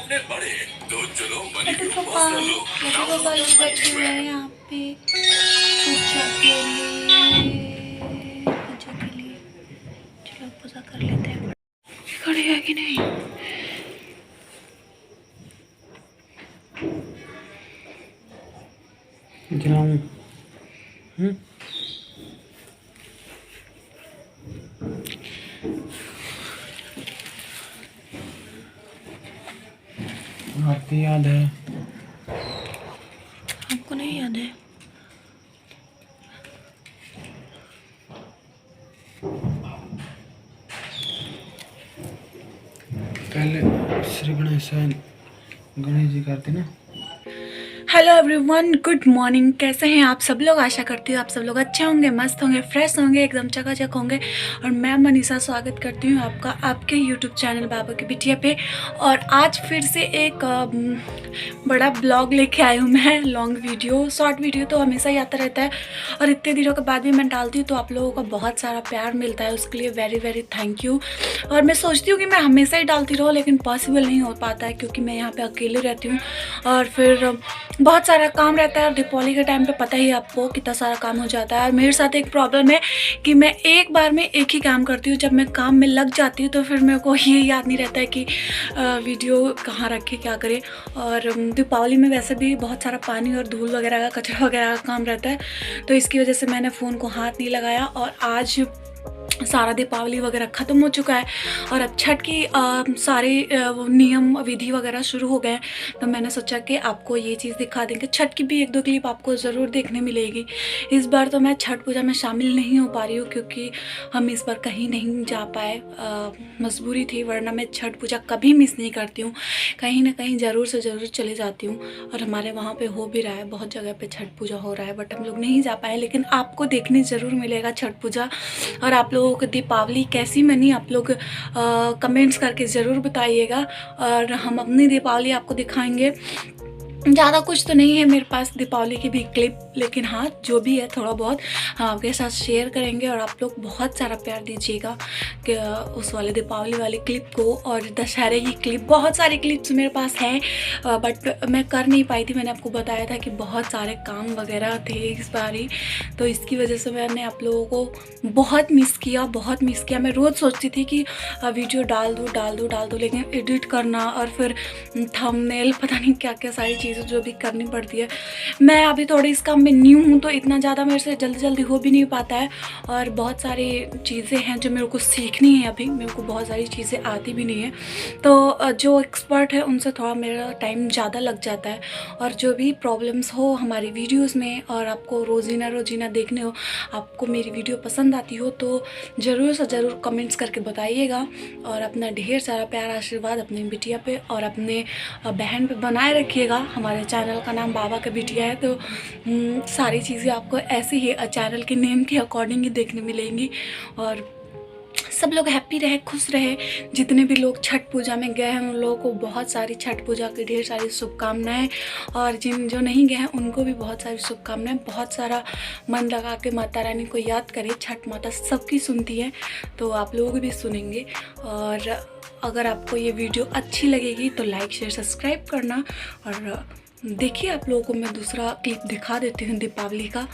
इतने बड़े तो चलो मनी लड्डू के पापा उपवास कर लो। लड्डू पापा लोग बैठे हुए हैं यहाँ पे पूजा के लिए। पूजा के लिए चलो पूजा कर लेते हैं। खड़े है कि नहीं? जलाऊं? आपको याद है? हमको नहीं याद है। पहले श्री गणेश जी करते ना। Hello everyone, good morning. कैसे हैं आप सब लोग? आशा करती हूँ आप सब लोग अच्छे होंगे, मस्त होंगे, फ्रेश होंगे, एकदम चकाचक होंगे। और मैं मनीषा स्वागत करती हूँ आपका आपके यूट्यूब चैनल बाबा की बिटिया पे। और आज फिर से एक बड़ा ब्लॉग लेके आई हूँ मैं। लॉन्ग वीडियो, शॉर्ट वीडियो तो हमेशा ही आता रहता है और इतने दिनों के बाद भी मैं डालती हूँ तो आप लोगों का बहुत सारा प्यार मिलता है, उसके लिए वेरी वेरी थैंक यू। और मैं सोचती हूँ कि मैं हमेशा ही डालती रहूँ, लेकिन पॉसिबल नहीं हो पाता है क्योंकि मैं यहाँ पे अकेले रहती हूँ और फिर बहुत सारा काम रहता है। और दीपावली के टाइम पे पता ही आपको कितना सारा काम हो जाता है। और मेरे साथ एक प्रॉब्लम है कि मैं एक बार में एक ही काम करती हूँ। जब मैं काम में लग जाती हूँ तो फिर मेरे को ये याद नहीं रहता है कि वीडियो कहाँ रखे, क्या करें। और दीपावली में वैसे भी बहुत सारा पानी और धूल वगैरह का, कचरा वगैरह का काम रहता है, तो इसकी वजह से मैंने फ़ोन को हाथ नहीं लगाया। और आज सारा दीपावली वगैरह ख़त्म हो चुका है और अब छठ की सारे वो नियम विधि वगैरह शुरू हो गए हैं। तो मैंने सोचा कि आपको ये चीज़ दिखा देंगे। छठ की भी एक दो क्लिप आपको ज़रूर देखने मिलेगी। इस बार तो मैं छठ पूजा में शामिल नहीं हो पा रही हूँ क्योंकि हम इस बार कहीं नहीं जा पाए, मजबूरी थी, वरना मैं छठ पूजा कभी मिस नहीं करती हूँ। कहीं ना कहीं ज़रूर से ज़रूर चले जाती हूँ। और हमारे वहाँ पे हो भी रहा है, बहुत जगह पे छठ पूजा हो रहा है, बट हम लोग नहीं जा पाए। लेकिन आपको देखने ज़रूर मिलेगा छठ पूजा। और आप लोगों को दीपावली कैसी मनी, आप लोग कमेंट्स करके ज़रूर बताइएगा और हम अपनी दीपावली आपको दिखाएंगे। ज़्यादा कुछ तो नहीं है मेरे पास दीपावली की भी क्लिप, लेकिन हाँ जो भी है थोड़ा बहुत हम आपके साथ शेयर करेंगे। और आप लोग बहुत सारा प्यार दीजिएगा कि उस वाले दीपावली वाली क्लिप को। और दशहरे की क्लिप, बहुत सारी क्लिप्स मेरे पास हैं बट मैं कर नहीं पाई थी। मैंने आपको बताया था कि बहुत सारे काम वगैरह थे इस बार ही, तो इसकी वजह से मैंने आप लोगों को बहुत मिस किया, बहुत मिस किया। मैं रोज़ सोचती थी कि वीडियो डाल दूँ, लेकिन एडिट करना और फिर थंबनेल, पता नहीं क्या क्या सारी चीज़ें जो भी करनी पड़ती है। मैं अभी थोड़ी इस काम में न्यू हूँ तो इतना ज़्यादा मेरे से जल्दी जल्दी हो भी नहीं पाता है। और बहुत सारी चीज़ें हैं जो मेरे को सीखनी है, अभी मेरे को बहुत सारी चीज़ें आती भी नहीं है। तो जो एक्सपर्ट है उनसे थोड़ा मेरा टाइम ज़्यादा लग जाता है। और जो भी प्रॉब्लम्स हो हमारी वीडियोज़ में और आपको रोज़ीना देखने हो, आपको मेरी वीडियो पसंद आती हो तो ज़रूर से ज़रूर कमेंट्स करके बताइएगा। और अपना ढेर सारा प्यार आशीर्वाद अपनी बिटिया पे और अपने बहन पे बनाए रखिएगा। हमारे चैनल का नाम बाबा का बिटिया है, तो सारी चीज़ें आपको ऐसे ही चैनल के नेम के अकॉर्डिंग ही देखने मिलेंगी। और सब लोग हैप्पी रहे, खुश रहे। जितने भी लोग छठ पूजा में गए हैं उन लोगों को बहुत सारी छठ पूजा की ढेर सारी शुभकामनाएं। और जिन जो नहीं गए हैं उनको भी बहुत सारी शुभकामनाएं। बहुत सारा मन लगा के माता रानी को याद करें, छठ माता सबकी सुनती है तो आप लोग भी सुनेंगे। और अगर आपको ये वीडियो अच्छी लगेगी तो लाइक शेयर सब्सक्राइब करना। और देखिए आप लोगों को मैं दूसरा क्लिप दिखा देती हूँ दीपावली का।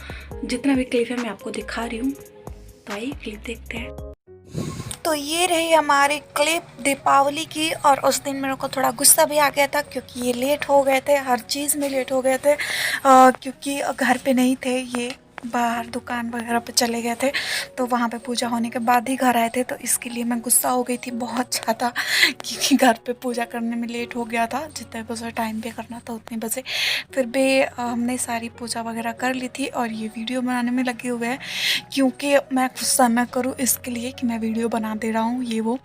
जितना भी क्लिप है मैं आपको दिखा रही हूँ, तो आइए क्लिप देखते हैं। तो ये रही हमारी क्लिप दीपावली की। और उस दिन मेरे को थोड़ा गुस्सा भी आ गया था क्योंकि ये लेट हो गए थे, हर चीज़ में लेट हो गए थे क्योंकि घर पे नहीं थे, ये बाहर दुकान वगैरह पे चले गए थे। तो वहाँ पे पूजा होने के बाद ही घर आए थे, तो इसके लिए मैं गुस्सा हो गई थी बहुत ज़्यादा क्योंकि घर पे पूजा करने में लेट हो गया था। जितने बजे टाइम पे करना था उतने बजे फिर भी हमने सारी पूजा वगैरह कर ली थी। और ये वीडियो बनाने में लगे हुए हैं क्योंकि मैं गुस्सा मैं करूँ इसके लिए कि मैं वीडियो बना दे रहा हूँ। ये वो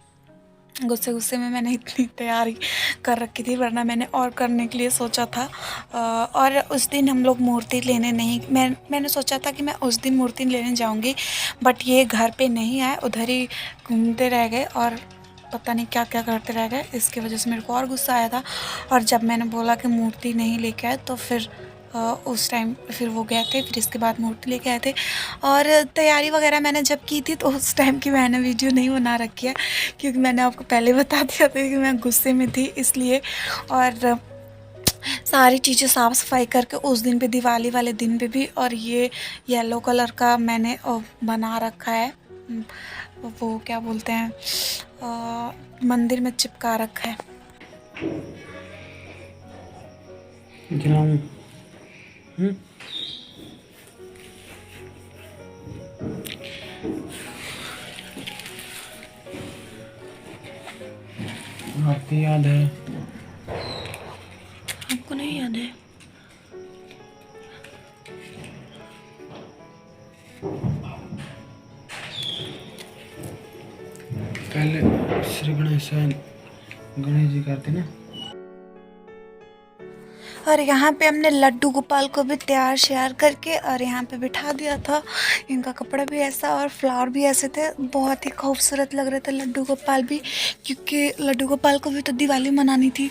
गुस्से में मैंने इतनी तैयारी कर रखी थी, वरना मैंने और करने के लिए सोचा था। और उस दिन हम लोग मूर्ति लेने नहीं, मैंने सोचा था कि मैं उस दिन मूर्ति लेने जाऊंगी, बट ये घर पे नहीं आए, उधर ही घूमते रह गए और पता नहीं क्या क्या करते रह गए। इसकी वजह से मेरे को और गुस्सा आया था। और जब मैंने बोला कि मूर्ति नहीं लेके आए तो फिर उस टाइम फिर वो गए थे, फिर इसके बाद मूर्ति लेके आए थे। और तैयारी वगैरह मैंने जब की थी तो उस टाइम की मैंने वीडियो नहीं बना रखी है, क्योंकि मैंने आपको पहले बता दिया था कि मैं गुस्से में थी इसलिए। और सारी चीज़ें साफ़ सफाई करके उस दिन पे, दिवाली वाले दिन पे भी, और ये येलो कलर का मैंने बना रखा है, वो क्या बोलते हैं, मंदिर में चिपका रखा है। जलाऊं? आरती याद है? आपको नहीं याद है? पहले श्री गणेश जी करते ना। और यहाँ पे हमने लड्डू गोपाल को भी तैयार श्यार करके और यहाँ पे बिठा दिया था। इनका कपड़ा भी ऐसा और फ्लावर भी ऐसे थे, बहुत ही खूबसूरत लग रहे थे लड्डू गोपाल भी, क्योंकि लड्डू गोपाल को भी तो दिवाली मनानी थी,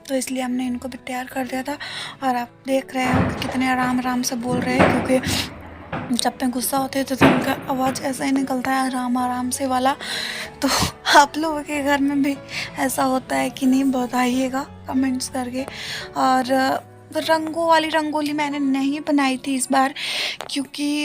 तो इसलिए हमने इनको भी तैयार कर दिया था। और आप देख रहे हो कि कितने आराम आराम से बोल रहे हैं, क्योंकि जब पे गुस्सा होते हैं तो उनका आवाज़ ऐसा ही निकलता है, आराम आराम से वाला। तो आप लोगों के घर में भी ऐसा होता है कि नहीं, बताइएगा कमेंट्स करके। और रंगों वाली रंगोली मैंने नहीं बनाई थी इस बार, क्योंकि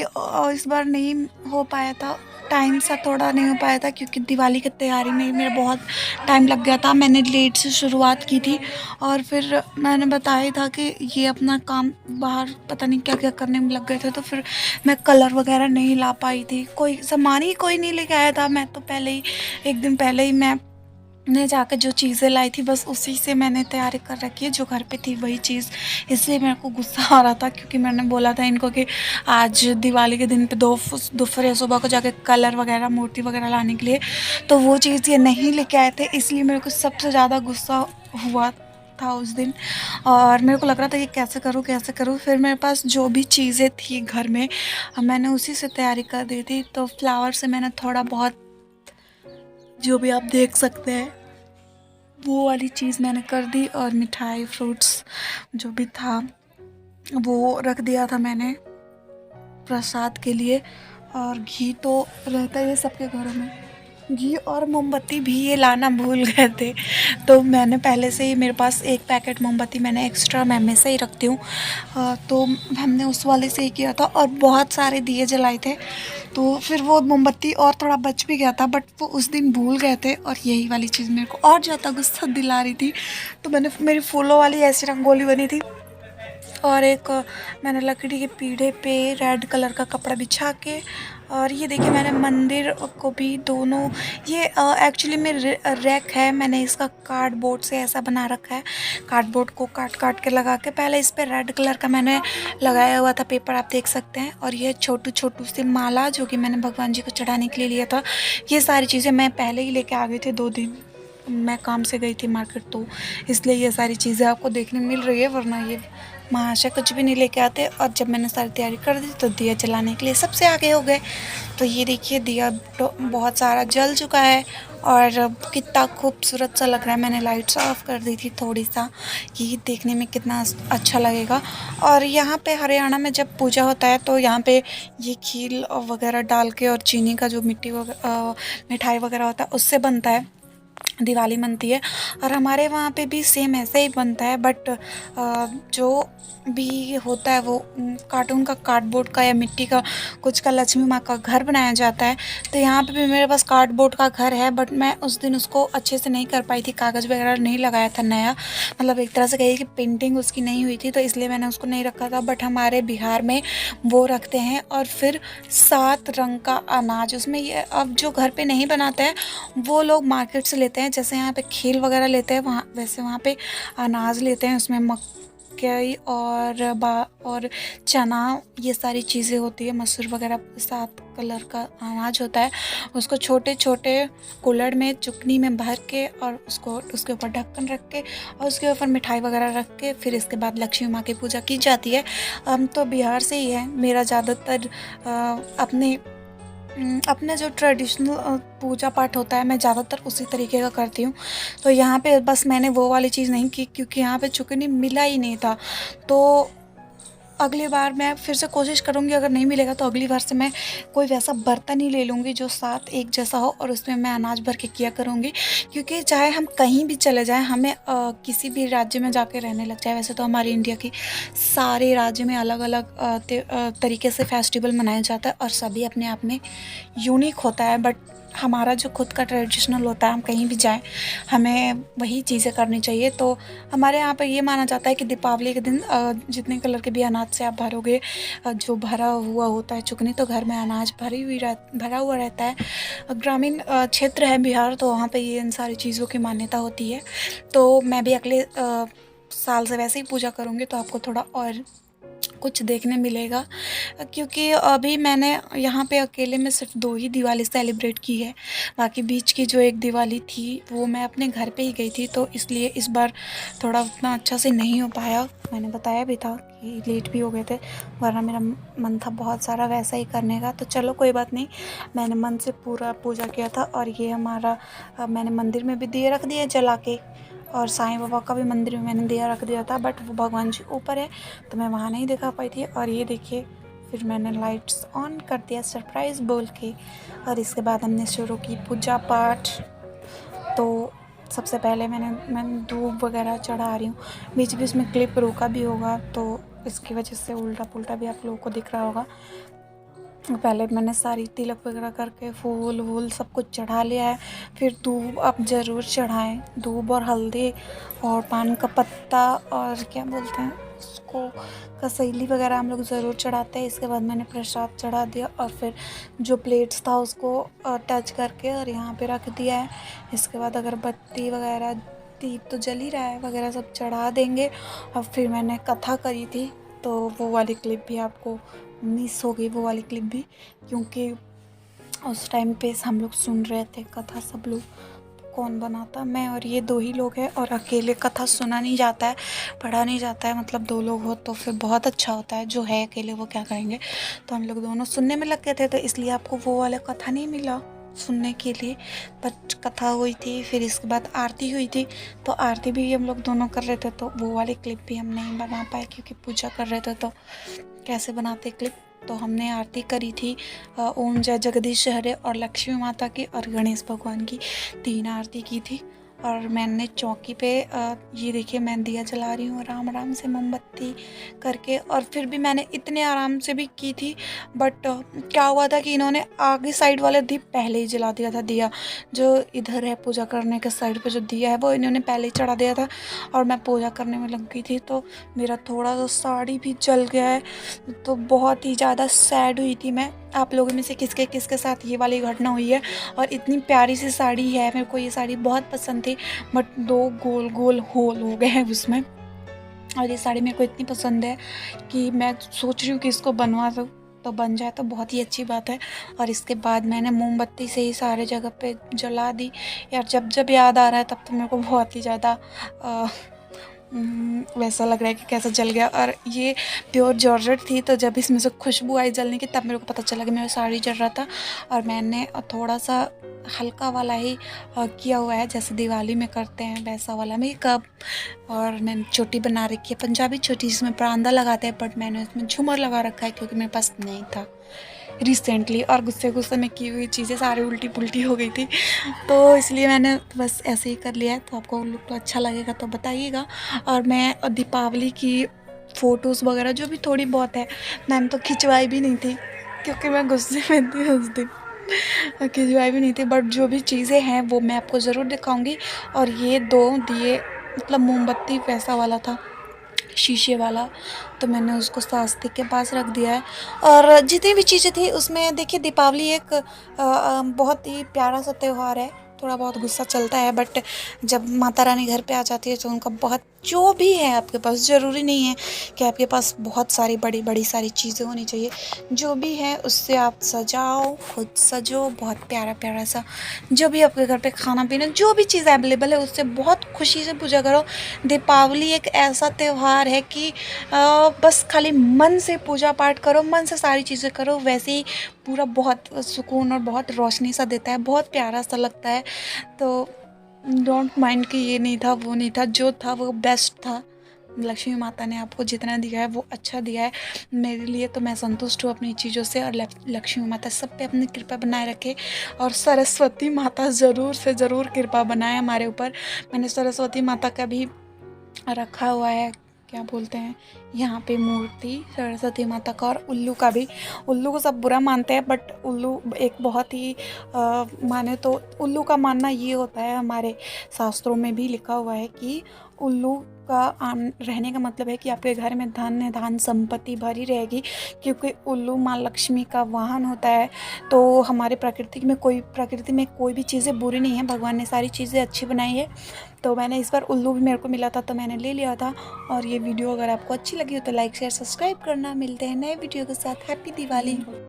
इस बार नहीं हो पाया था, टाइम सा थोड़ा नहीं हो पाया था, क्योंकि दिवाली की तैयारी में मेरा बहुत टाइम लग गया था। मैंने लेट से शुरुआत की थी, और फिर मैंने बताया था कि ये अपना काम बाहर पता नहीं क्या क्या करने में लग गए थे, तो फिर मैं कलर वगैरह नहीं ला पाई थी, कोई सामान ही कोई नहीं लेके आया था। मैं तो पहले ही, एक दिन पहले ही मैंने जाकर जो चीज़ें लाई थी बस उसी से मैंने तैयारी कर रखी है, जो घर पे थी वही चीज़। इसलिए मेरे को गुस्सा आ रहा था, क्योंकि मैंने बोला था इनको कि आज दिवाली के दिन पे दोपहर सुबह को जाके कलर वगैरह, मूर्ति वगैरह लाने के लिए, तो वो चीज़ ये नहीं लेके आए थे। इसलिए मेरे को सबसे ज़्यादा गुस्सा हुआ था उस दिन, और मेरे को लग रहा था कि कैसे करूँ। फिर मेरे पास जो भी चीज़ें थी घर में, मैंने उसी से तैयारी कर दी थी। तो फ्लावर से मैंने थोड़ा बहुत, जो भी आप देख सकते हैं वो वाली चीज़ मैंने कर दी, और मिठाई फ्रूट्स जो भी था वो रख दिया था मैंने प्रसाद के लिए। और घी तो रहता ही है सबके घरों में, घी और मोमबत्ती भी ये लाना भूल गए थे, तो मैंने पहले से ही, मेरे पास एक पैकेट मोमबत्ती मैंने एक्स्ट्रा मैं हमेशा ही रखती हूँ, तो हमने उस वाले से ही किया था। और बहुत सारे दिए जलाए थे, तो फिर वो मोमबत्ती और थोड़ा बच भी गया था, बट वो उस दिन भूल गए थे, और यही वाली चीज़ मेरे को और ज़्यादा गुस्सा दिला रही थी। तो मैंने, मेरी फूलों वाली ऐसी रंगोली बनी थी, और एक मैंने लकड़ी के पीढ़े पे रेड कलर का कपड़ा बिछा के, और ये देखिए मैंने मंदिर को भी दोनों, ये एक्चुअली मेरे रैक है, मैंने इसका कार्डबोर्ड से ऐसा बना रखा है, कार्डबोर्ड को काट काट के लगा के, पहले इस पे रेड कलर का मैंने लगाया हुआ था पेपर, आप देख सकते हैं। और ये छोटू छोटू सी माला जो कि मैंने भगवान जी को चढ़ाने के लिए लिया था, ये सारी चीज़ें मैं पहले ही लेके आ गई थी, 2 दिन मैं काम से गई थी मार्केट, तो इसलिए ये सारी चीज़ें आपको देखने मिल रही है, वरना ये महाशय कुछ भी नहीं लेके आते। और जब मैंने सारी तैयारी कर दी तो दिया जलाने के लिए सबसे आगे हो गए। तो ये देखिए दिया तो बहुत सारा जल चुका है, और कितना खूबसूरत सा लग रहा है। मैंने लाइट्स ऑफ कर दी थी थोड़ी सा, कि देखने में कितना अच्छा लगेगा। और यहाँ पे हरियाणा में जब पूजा होता है तो यहाँ पे ये खीर वगैरह डाल के, और चीनी का जो मिठाई वगैरह होता है उससे बनता है, दिवाली बनती है। और हमारे वहाँ पे भी सेम ऐसे ही बनता है, बट जो भी होता है वो कार्टून का, कार्डबोर्ड का या मिट्टी का कुछ का लक्ष्मी माँ का घर बनाया जाता है। तो यहाँ पे भी मेरे पास कार्डबोर्ड का घर है, बट मैं उस दिन उसको अच्छे से नहीं कर पाई थी, कागज़ वगैरह नहीं लगाया था नया, मतलब एक तरह से कहिए कि पेंटिंग उसकी नहीं हुई थी, तो इसलिए मैंने उसको नहीं रखा था। बट हमारे बिहार में वो रखते हैं, और फिर 7 रंग का अनाज उसमें, ये अब जो घर पे नहीं बनाते हैं वो लोग मार्केट से लेते हैं, जैसे यहाँ पे खीर वगैरह लेते हैं वहाँ, वैसे वहाँ पे अनाज लेते हैं, उसमें मकई और चना, ये सारी चीज़ें होती है, मसूर वगैरह, 7 कलर का अनाज होता है। उसको छोटे छोटे कुल्हड़ में, चुकनी में भर के, और उसको उसके ऊपर ढक्कन रख के, और उसके ऊपर मिठाई वगैरह रख के, फिर इसके बाद लक्ष्मी माँ की पूजा की जाती है। हम तो बिहार से ही है, मेरा ज़्यादातर अपने जो ट्रेडिशनल पूजा पाठ होता है मैं ज़्यादातर उसी तरीके का करती हूँ। तो यहाँ पे बस मैंने वो वाली चीज़ नहीं की, क्योंकि यहाँ पे चुकनी मिला ही नहीं था, तो अगली बार मैं फिर से कोशिश करूँगी, अगर नहीं मिलेगा तो अगली बार से मैं कोई वैसा बर्तन ही ले लूँगी जो साथ एक जैसा हो और उसमें मैं अनाज भर के किया करूँगी। क्योंकि चाहे हम कहीं भी चले जाएँ, हमें किसी भी राज्य में जाके रहने लग जाए, वैसे तो हमारी इंडिया की सारे राज्य में अलग अलग तरीके से फेस्टिवल मनाया जाता है और सभी अपने आप में यूनिक होता है। बट हमारा जो खुद का ट्रेडिशनल होता है, हम कहीं भी जाएं हमें वही चीज़ें करनी चाहिए। तो हमारे यहाँ पे ये माना जाता है कि दीपावली के दिन जितने कलर के भी अनाज से आप भरोगे, जो भरा हुआ होता है चुकनी, तो घर में अनाज भरा हुआ रहता है। ग्रामीण क्षेत्र है बिहार, तो वहाँ पे ये इन सारी चीज़ों की मान्यता होती है। तो मैं भी अगले साल से वैसे ही पूजा करूँगी, तो आपको थोड़ा और कुछ देखने मिलेगा। क्योंकि अभी मैंने यहाँ पे अकेले में सिर्फ 2 ही दिवाली सेलिब्रेट की है। बाकी बीच की जो एक दिवाली थी वो मैं अपने घर पे ही गई थी, तो इसलिए इस बार थोड़ा उतना अच्छा से नहीं हो पाया। मैंने बताया भी था कि लेट भी हो गए थे, वरना मेरा मन था बहुत सारा वैसा ही करने का। तो चलो कोई बात नहीं, मैंने मन से पूरा पूजा किया था। और ये हमारा मैंने मंदिर में भी दिए रख दिए जला के, और साईं बाबा का भी मंदिर में मैंने दिया रख दिया था, बट वो भगवान जी ऊपर है तो मैं वहाँ नहीं दिखा पाई थी। और ये देखिए, फिर मैंने लाइट्स ऑन कर दिया सरप्राइज़ बोल के, और इसके बाद हमने शुरू की पूजा पाठ। तो सबसे पहले मैंने धूप वगैरह चढ़ा रही हूँ। बीच बीच में क्लिप रोका भी होगा, तो इसकी वजह से उल्टा पुल्टा भी आप लोगों को दिख रहा होगा। पहले मैंने सारी तिलक वगैरह करके फूल वूल सब कुछ चढ़ा लिया है। फिर धूप आप ज़रूर चढ़ाएं, धूप और हल्दी और पान का पत्ता और क्या बोलते हैं उसको, कसैली वगैरह हम लोग ज़रूर चढ़ाते हैं। इसके बाद मैंने प्रसाद चढ़ा दिया और फिर जो प्लेट्स था उसको टच करके और यहाँ पे रख दिया है। इसके बाद अगरबत्ती वगैरह, दीप तो जल ही रहा है, वगैरह सब चढ़ा देंगे। और फिर मैंने कथा करी थी, तो वो वाली क्लिप भी आपको मिस हो गई, वो वाली क्लिप भी, क्योंकि उस टाइम पे हम लोग सुन रहे थे कथा। सब लोग कौन बनाता, मैं और ये 2 ही लोग हैं, और अकेले कथा सुना नहीं जाता है, पढ़ा नहीं जाता है। मतलब 2 लोग हो तो फिर बहुत अच्छा होता है। जो है अकेले वो क्या करेंगे। तो हम लोग दोनों सुनने में लग गए थे, तो इसलिए आपको वो वाला कथा नहीं मिला सुनने के लिए। बट कथा हुई थी, फिर इसके बाद आरती हुई थी, तो आरती भी हम लोग दोनों कर रहे थे। तो वो वाली क्लिप भी हम नहीं बना पाए क्योंकि पूजा कर रहे थे, तो कैसे बनाते क्लिप। तो हमने आरती करी थी ओम जय जगदीश हरे और लक्ष्मी माता की और गणेश भगवान की 3 आरती की थी। और मैंने चौकी पे ये देखिए मैं दिया जला रही हूँ आराम आराम से मोमबत्ती करके। और फिर भी मैंने इतने आराम से भी की थी, बट क्या हुआ था कि इन्होंने आगे साइड वाले दीप पहले ही जला दिया था। दिया जो इधर है पूजा करने के साइड पे जो दिया है वो इन्होंने पहले ही चढ़ा दिया था, और मैं पूजा करने में लग गई थी, तो मेरा थोड़ा सा साड़ी भी जल गया है। तो बहुत ही ज़्यादा सैड हुई थी मैं। आप लोगों में से किसके किसके साथ ये वाली घटना हुई है। और इतनी प्यारी सी साड़ी है, मेरे को ये साड़ी बहुत पसंद थी, बट 2 गोल गोल होल हो गए हैं उसमें। और ये साड़ी मेरे को इतनी पसंद है कि मैं सोच रही हूँ कि इसको बनवा दूँ, तो बन जाए तो बहुत ही अच्छी बात है। और इसके बाद मैंने मोमबत्ती से ही सारे जगह पे जला दी। यार जब जब याद आ रहा है तब तो मेरे को बहुत ही ज़्यादा वैसा लग रहा है कि कैसा जल गया। और ये प्योर जॉर्जेट थी, तो जब इसमें से खुशबू आई जलने की तब मेरे को पता चला कि मेरा साड़ी जल रहा था। और मैंने थोड़ा सा हल्का वाला ही किया हुआ है, जैसे दिवाली में करते हैं वैसा वाला मेकअप। और मैंने चोटी बना रखी है, पंजाबी चोटी जिसमें परांदा लगाते हैं, बट मैंने उसमें झूमर लगा रखा है क्योंकि मेरे पास नहीं था रिसेंटली। और गुस्से गुस्से में की हुई चीज़ें सारी उल्टी पुल्टी हो गई थी, तो इसलिए मैंने बस ऐसे ही कर लिया है। तो आपको लुक तो अच्छा लगेगा तो बताइएगा। और मैं दीपावली की फ़ोटोज़ वगैरह जो भी थोड़ी बहुत है मैंने तो खिंचवाई भी नहीं थी, क्योंकि मैं गुस्से में थी उस दिन, खिंचवाई भी नहीं थी। बट जो भी चीज़ें हैं वो मैं आपको ज़रूर दिखाऊंगी। और ये 2 दिए मतलब मोमबत्ती वैसा वाला था, शीशे वाला, तो मैंने उसको स्वास्तिक के पास रख दिया है। और जितनी भी चीज़ें थी उसमें देखिए, दीपावली एक बहुत ही प्यारा सा त्यौहार है। थोड़ा बहुत गुस्सा चलता है, बट जब माता रानी घर पे आ जाती है तो उनका बहुत जो भी है आपके पास, ज़रूरी नहीं है कि आपके पास बहुत सारी बड़ी बड़ी सारी चीज़ें होनी चाहिए। जो भी है उससे आप सजाओ, खुद सजो, बहुत प्यारा प्यारा सा। जो भी आपके घर पे खाना पीना जो भी चीज़ अवेलेबल है उससे बहुत खुशी से पूजा करो। दीपावली एक ऐसा त्यौहार है कि बस खाली मन से पूजा पाठ करो, मन से सारी चीज़ें करो, वैसे ही पूरा बहुत सुकून और बहुत रोशनी सा देता है, बहुत प्यारा सा लगता है। तो डोंट माइंड कि ये नहीं था वो नहीं था, जो था वो बेस्ट था। लक्ष्मी माता ने आपको जितना दिया है वो अच्छा दिया है मेरे लिए, तो मैं संतुष्ट हूँ अपनी चीज़ों से। और लक्ष्मी माता सब पे अपनी कृपा बनाए रखे, और सरस्वती माता ज़रूर से ज़रूर कृपा बनाए हमारे ऊपर। मैंने सरस्वती माता का भी रखा हुआ है, क्या बोलते हैं, यहाँ पे मूर्ति सरस्वती माता का, और उल्लू का भी। उल्लू को सब बुरा मानते हैं, बट उल्लू एक बहुत ही माने तो उल्लू का मानना ये होता है, हमारे शास्त्रों में भी लिखा हुआ है कि उल्लू का रहने का मतलब है कि आपके घर में धन संपत्ति भरी रहेगी, क्योंकि उल्लू माँ लक्ष्मी का वाहन होता है। तो हमारे प्रकृति में कोई भी चीज़ें बुरी नहीं है, भगवान ने सारी चीज़ें अच्छी बनाई है। तो मैंने इस बार उल्लू भी मेरे को मिला था तो मैंने ले लिया था। और ये वीडियो अगर आपको अच्छी लगी हो तो लाइक शेयर सब्सक्राइब करना। मिलते हैं नए वीडियो के साथ। हैप्पी दिवाली।